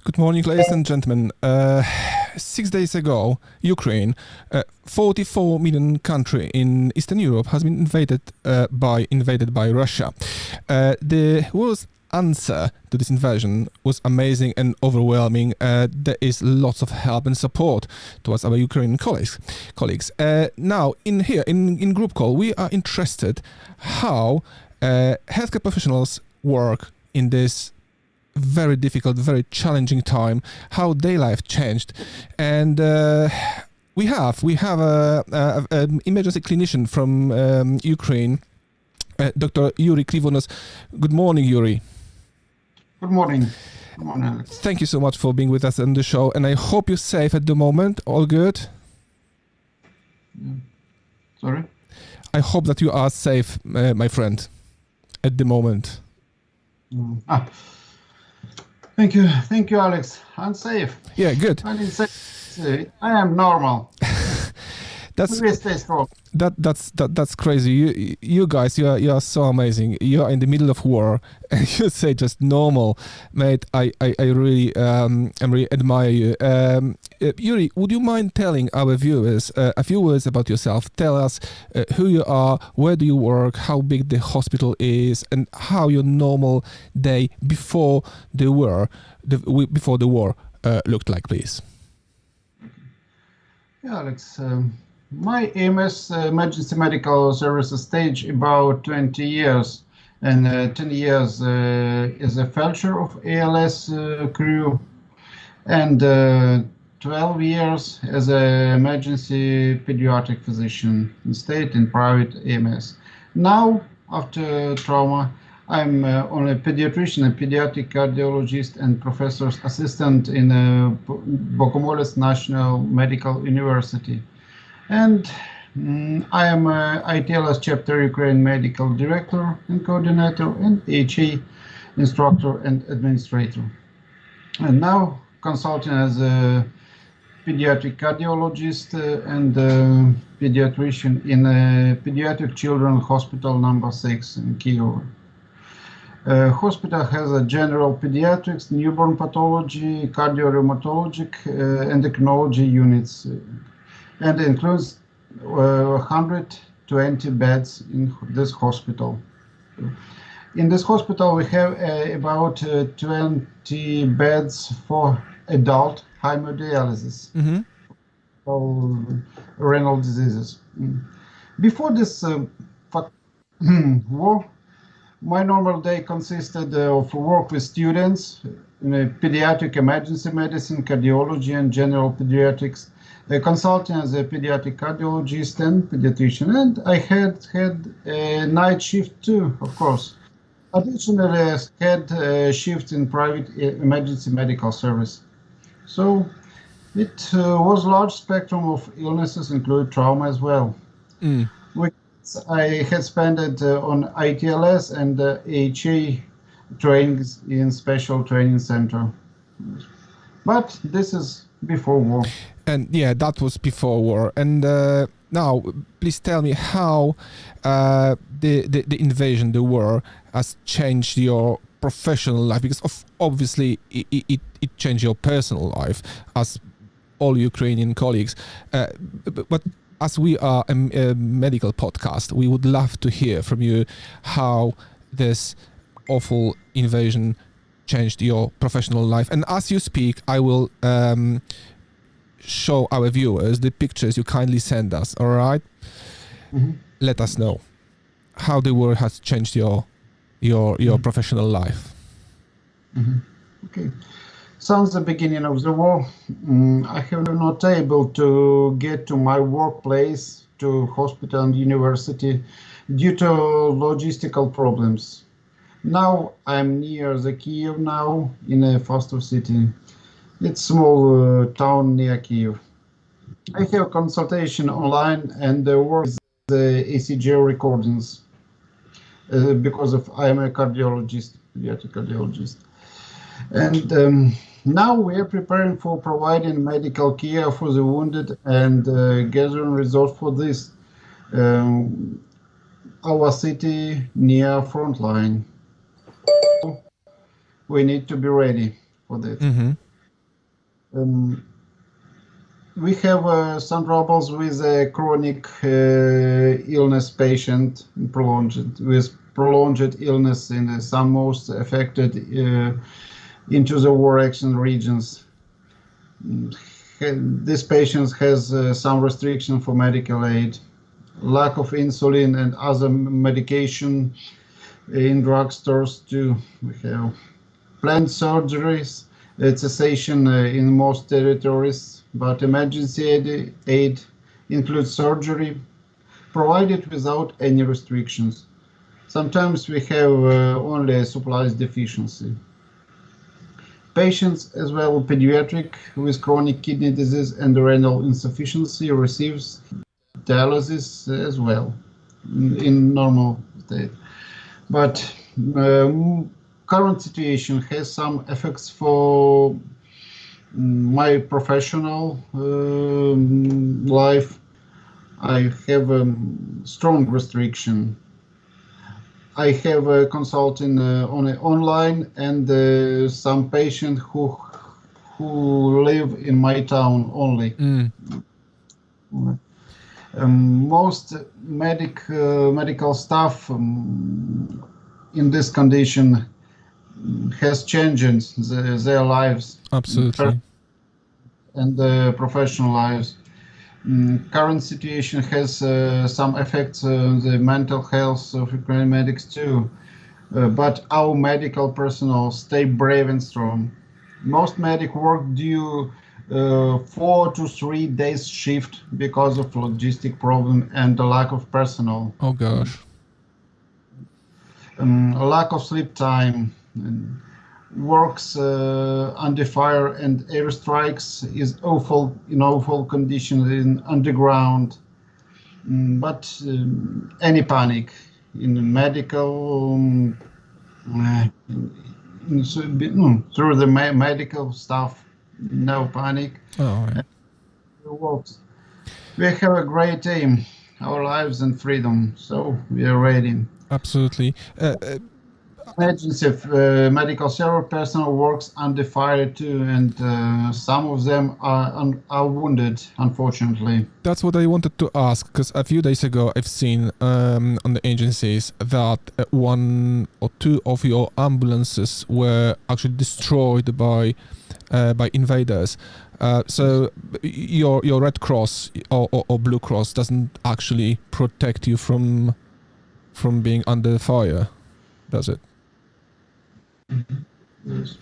Good morning, ladies and gentlemen. 6 days ago, Ukraine, 44 million country in Eastern Europe, has been invaded by Russia. The world's answer to this invasion was amazing and overwhelming. There is lots of help and support towards our Ukrainian colleagues. Now, in group call, we are interested how healthcare professionals work in this very difficult, very challenging time, how their life changed. And we have an emergency clinician from Ukraine, Dr. Jurij Krivonos. Good morning, Yuri. Good morning. Good morning, Alex. Thank you so much for being with us on the show, and I hope you're safe at the moment. All good? Sorry? I hope that you are safe, my friend, at the moment. Thank you, Alex. I'm safe. Yeah, good. I am normal. That's Please stay strong. That's crazy. You guys, you are so amazing. You are in the middle of war, and you say just normal, mate. I really admire you. Yuri, would you mind telling our viewers a few words about yourself? Tell us who you are, where do you work, how big the hospital is, and how your normal day before the war looked like, please. Yeah, Alex. My EMS emergency medical services stage about 20 years, and 10 years as a fellow of ALS crew, and 12 years as an emergency pediatric physician in state and private EMS. Now, after trauma, I'm only a pediatrician, a pediatric cardiologist, and professor's assistant in Bokomolets National Medical University. And I am ITLS chapter Ukraine medical director and coordinator and HA instructor and administrator. And now consulting as a pediatric cardiologist and pediatrician in a Pediatric Children's Hospital number 6 in Kijev. Hospital has a general pediatrics, newborn pathology, cardiorheumatologic, endocrinology units, and includes 120 beds in this hospital. In this hospital, we have about 20 beds for adult hemodialysis, or renal diseases. Before this war, my normal day consisted of work with students in pediatric emergency medicine, cardiology, and general pediatrics, consulting as a pediatric cardiologist and pediatrician, and I had a night shift too, of course. Additionally, I had shifts in private emergency medical service. So it was large spectrum of illnesses, including trauma as well. I had spent it on ITLS and HA trainings in special training center. But this is before war. And yeah, that was before war. And now, please tell me how the invasion, the war, has changed your professional life, because obviously it changed your personal life, as all Ukrainian colleagues. But as we are a medical podcast, we would love to hear from you how this awful invasion changed your professional life. And as you speak, I will show our viewers the pictures you kindly send us, all right? Let us know how the war has changed your professional life. Okay. Since the beginning of the war, I have not able to get to my workplace, to hospital and university due to logistical problems. Now I'm near the Kijev now, in a faster city. It's small town near Kijev. I have consultation online and work with the ECG recordings because I am a cardiologist, pediatric cardiologist. And now we are preparing for providing medical care for the wounded and gathering results for this. Our city near front line. We need to be ready for that. Um, we have some troubles with a chronic illness patient, prolonged illness in some most affected into the war action regions. This patient has some restriction for medical aid, lack of insulin and other medication in drugstores too. We have planned surgeries, cessation in most territories, but emergency aid includes surgery provided without any restrictions. Sometimes we have only a supplies deficiency. Patients as well pediatric with chronic kidney disease and renal insufficiency receives dialysis as well in normal state. But current situation has some effects for my professional life. I have a strong restriction. I have a consulting online, and some patients who live in my town only. Most medical staff in this condition has changed their lives. Absolutely. And professional lives. Current situation has some effects on the mental health of Ukrainian medics too, but our medical personnel stay brave and strong. Most medic work due 4 to 3 days shift because of logistic problem and the lack of personnel. Oh gosh. Lack of sleep time. Works under fire and airstrikes is awful conditions in underground. But any panic in medical through the medical stuff, no panic. Oh, yeah. Works. We have a great aim, our lives and freedom, so we are ready. Absolutely. Emergency medical service personnel works under fire too, and some of them are wounded, unfortunately. That's what I wanted to ask, because a few days ago I've seen on the agencies that 1 or 2 of your ambulances were actually destroyed by invaders. So your Red Cross or Blue Cross doesn't actually protect you from being under fire, does it? Yes.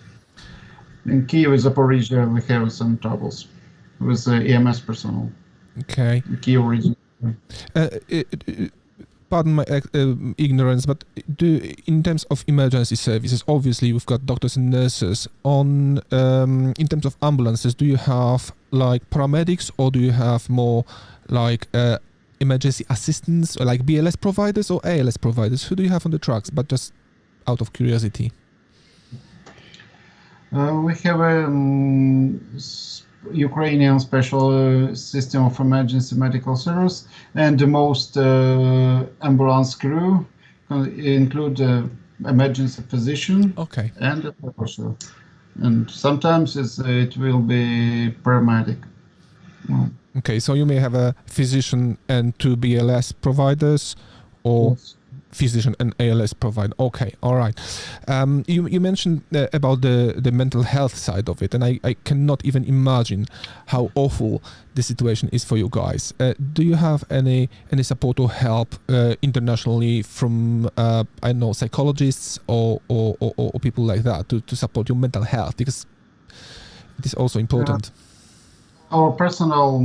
In Kijev and Zaporizhia, we have some troubles with EMS personnel. Okay. In Kiev region. Pardon my ignorance, but in terms of emergency services, obviously we've got doctors and nurses. In terms of ambulances, do you have like paramedics, or do you have more like emergency assistants, or like BLS providers or ALS providers? Who do you have on the trucks? But just out of curiosity. We have a Ukrainian special system of emergency medical service, and the most ambulance crew include emergency physician. Okay. And a officer. And sometimes it will be paramedic. Okay, so you may have a physician and 2 BLS providers, or Yes. physician and ALS provider. Okay, all right. You mentioned about the mental health side of it, and I cannot even imagine how awful the situation is for you guys. Do you have any support or help internationally from I don't know, psychologists or people like that to support your mental health, because it is also important. Our personnel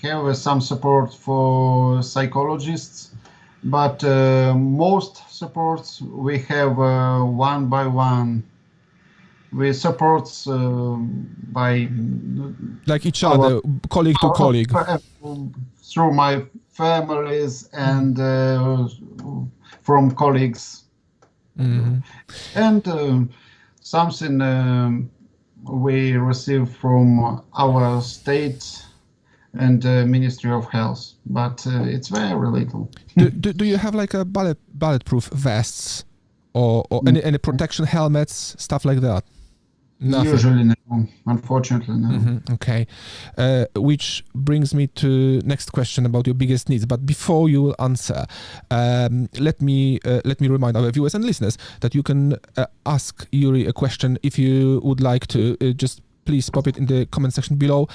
have some support for psychologists, but most supports we have one by one. We support by Like each other, colleague to colleague. Through my families and from colleagues. Mhm. And something we receive from our state and Ministry of Health, but it's very little. Do you have like a bulletproof vests or any protection helmets, stuff like that? Nothing. Usually no, unfortunately no. Okay, which brings me to next question about your biggest needs. But before you will answer, let me remind our viewers and listeners that you can ask Jurij a question if you would like to. Just please pop it in the comment section below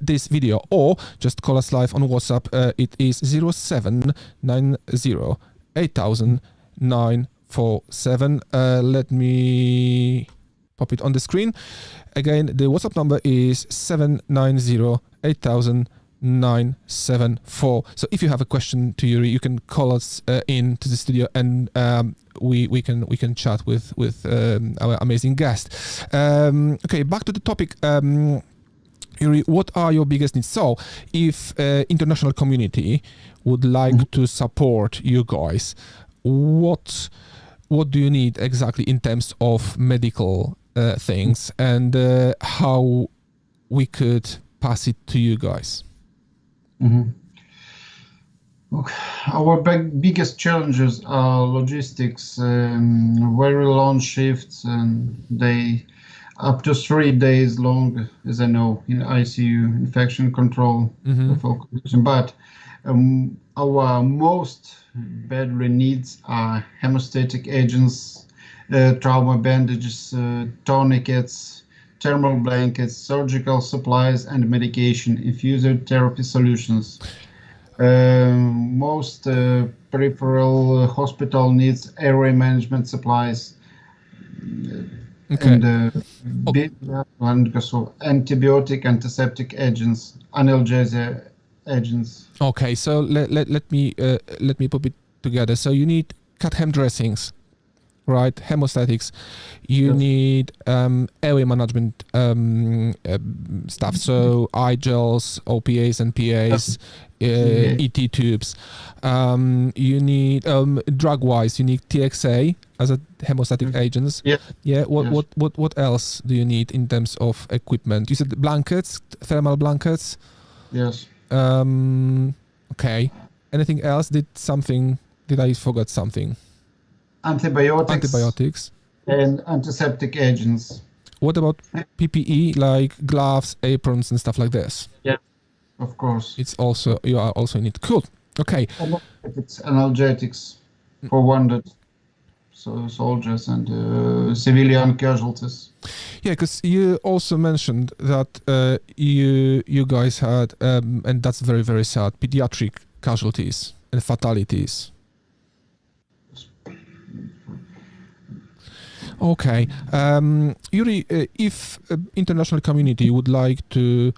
this video, or just call us live on WhatsApp. It is 0790 8000 947. Let me pop it on the screen. Again, the WhatsApp number is 790 8000 974. So if you have a question to Jurij, you can call us in to the studio, and we can chat with our amazing guest. Okay, back to the topic. Jurij, what are your biggest needs? So, if international community would like to support you guys, what do you need exactly in terms of medical things, and how we could pass it to you guys? Our biggest challenges are logistics, very long shifts, and they up to 3 days long, as I know, in ICU, infection control, but our most badly needs are hemostatic agents, trauma bandages, tourniquets, thermal blankets, surgical supplies, and medication, infusion therapy solutions. Most peripheral hospital needs airway management supplies, and antibiotic, antiseptic agents, analgesia agents. Okay, so let me put it together. So you need cut-hem dressings, right? Hemostatics. You need airway management stuff. So eye gels, OPAs and PAs, ET tubes. You need drug-wise. You need TXA as a hemostatic agents. Yeah. What else do you need in terms of equipment? You said blankets, thermal blankets. Yes. Okay. Anything else? Did I forget something? Antibiotics and antiseptic agents. What about PPE, like gloves, aprons, and stuff like this? Yeah, of course. You are also in it. Cool. Okay. It's analgetics for wounded soldiers and civilian casualties. Yeah, because you also mentioned that you guys had, and that's very, very sad, pediatric casualties and fatalities. Okay. Jurij, if international community would like to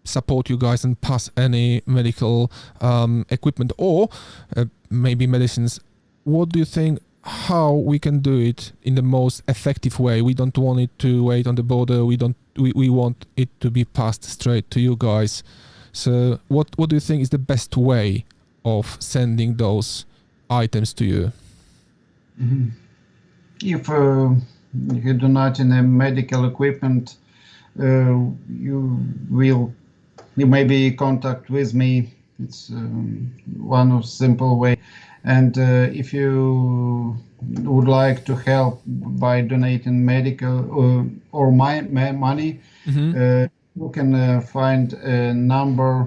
support you guys and pass any medical equipment or maybe medicines, what do you think, how we can do it in the most effective way? We don't want it to wait on the border. We want it to be passed straight to you guys. So what do you think is the best way of sending those items to you? If you do not in a medical equipment, you may be contact with me. It's one of simple way. And if you would like to help by donating medical or money, you can find a number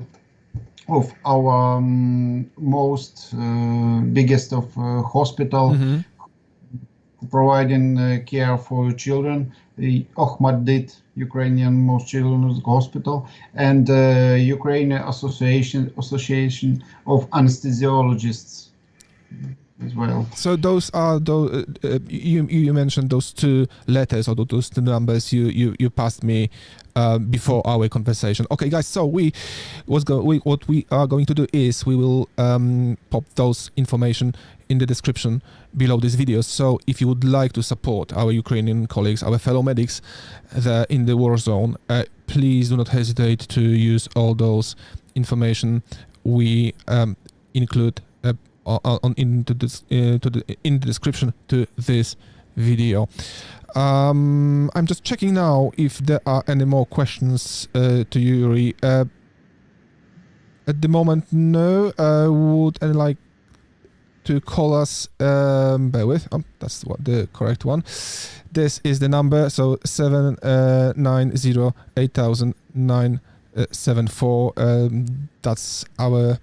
of our most biggest of hospital providing care for children, the Okhmatdit, Ukrainian Most Children's Hospital, and Ukrainian Association of Anesthesiologists as well. So those are those you mentioned those two letters or those two numbers you passed me before our conversation. Okay, guys. So what we are going to do is we will pop those information in the description below this video. So if you would like to support our Ukrainian colleagues, our fellow medics there in the war zone, please do not hesitate to use all those information we include in the description to this video. I'm just checking now if there are any more questions to Jurij. At the moment, no. Would any like to call us. Bear with. That's the correct one. This is the number. So 790-8000-974. That's our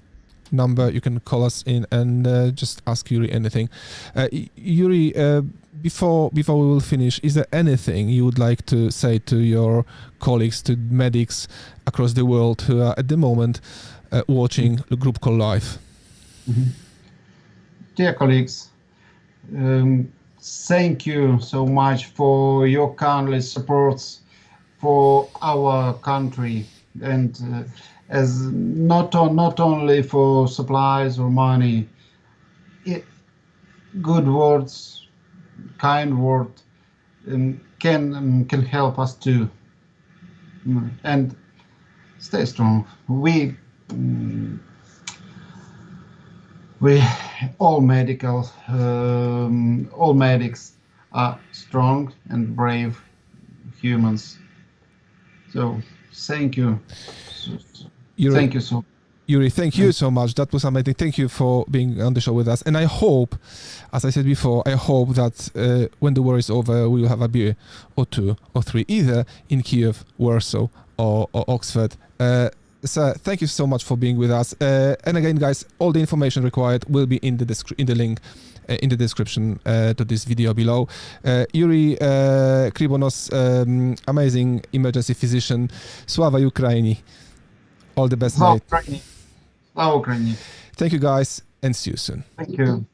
number. You can call us in and just ask Jurij anything. Jurij, before we will finish, is there anything you would like to say to your colleagues, to medics across the world who are at the moment watching the group call live? Dear colleagues, thank you so much for your kindly supports for our country, and as not only for supplies or money, good words, kind word can help us too. And stay strong. We all medics are strong and brave humans. So thank you. Thank you so. Jurij, thank you so much. That was amazing. Thank you for being on the show with us. And I hope, as I said before, I hope that when the war is over, we will have a beer or two or three, either in Kijev, Warsaw, or Oxford. So thank you so much for being with us. And again, guys, all the information required will be in the link in the description to this video below. Jurij Krivonos, amazing emergency physician. Sława Ukraini. All the best, mate. Slava Ukraini. Thank you, guys, and see you soon. Thank you.